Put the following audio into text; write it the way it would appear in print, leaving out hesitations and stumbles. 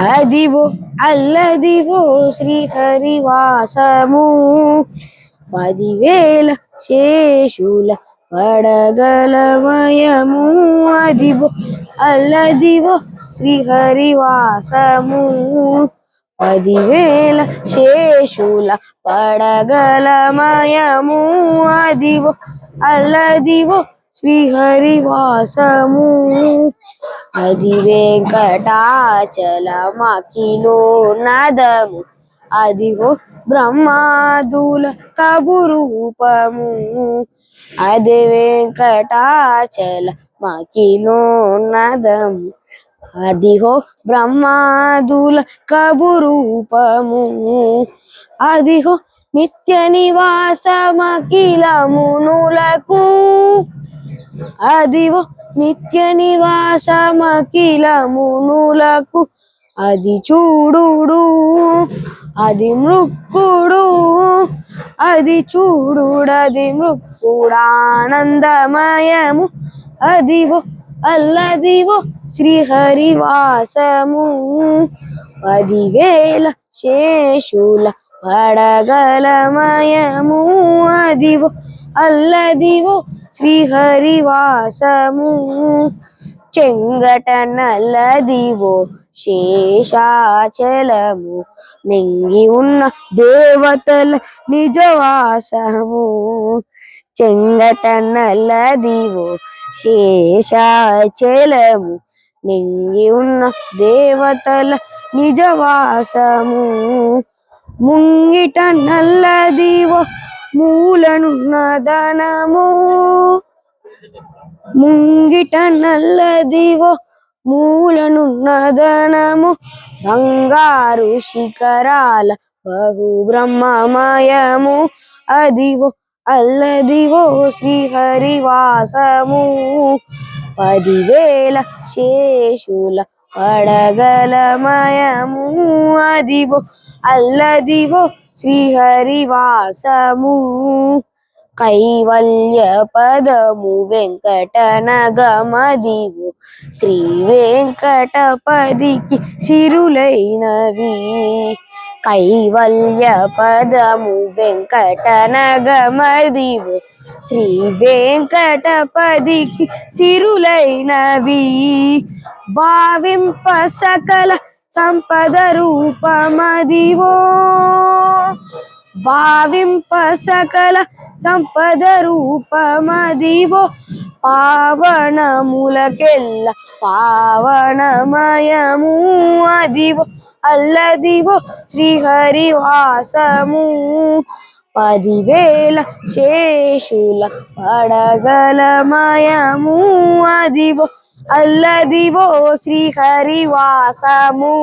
అదివో అల్లదివో శ్రీహరివాసము 10,000 శేషుల పడగలమయము. అదివో అల్లదివో శ్రీహరివాసము 10,000 శేషుల పడగలమయము. అదివో అల్లదివో శ్రీహరివాసము. అది వెంకటాచలమఖిలో నదము. అదిగో బ్రహ్మాదుల కబురూపము. అది వెంకటాచలమఖిలో నదము. అదిగో బ్రహ్మాదుల కబురూపము. అదిగో నిత్య నివాసమఖిల మునులకు. అదిగో నిత్య నివాసమఖిల మునులకు. అది చూడుడు అది మృక్కుడు. అది చూడుడది మృక్కుడానందమయము. అదివో అల్లదివో శ్రీహరివాసము 10,000 శేషుల పడగలమయము. అదివో అల్లదివో శ్రీహరివాసము. చెంగట నల్లదివో శేషాచలము. నింగి ఉన్న దేవతల నిజవాసము. చెంగట నల్లదివో శేషాచలము. నింగి ఉన్న దేవతల నిజవాసము. ముంగిట నల్లదివో మూలనున్న ధనము. ముంగిట నల్లదివో మూలనున్న ధనము. బంగారు శిఖరాల బహుబ్రహ్మమయము. అదివో అల్లదివో శ్రీహరివాసము 10,000 శేషుల పడగలమయము. అదివో అల్లదివో శ్రీహరివాసము. కైవల్య పదము వెంకటనగమదివో శ్రీ వెంకటపదికి సిరులైనవి. కైవల్య పదము వెంకటనగమదివో శ్రీ వెంకటపదికి సిరులైనవి. భావింప సకల సంపద రూపమదివో. భావింప సకల సంపద రూపమదివో. పావనములకెల్ల పావనమయము. అదివో అల్లదివో శ్రీహరివాసము 10,000 శేషుల పడగలమయము. అదివో అల్లదివో శ్రీహరివాసము.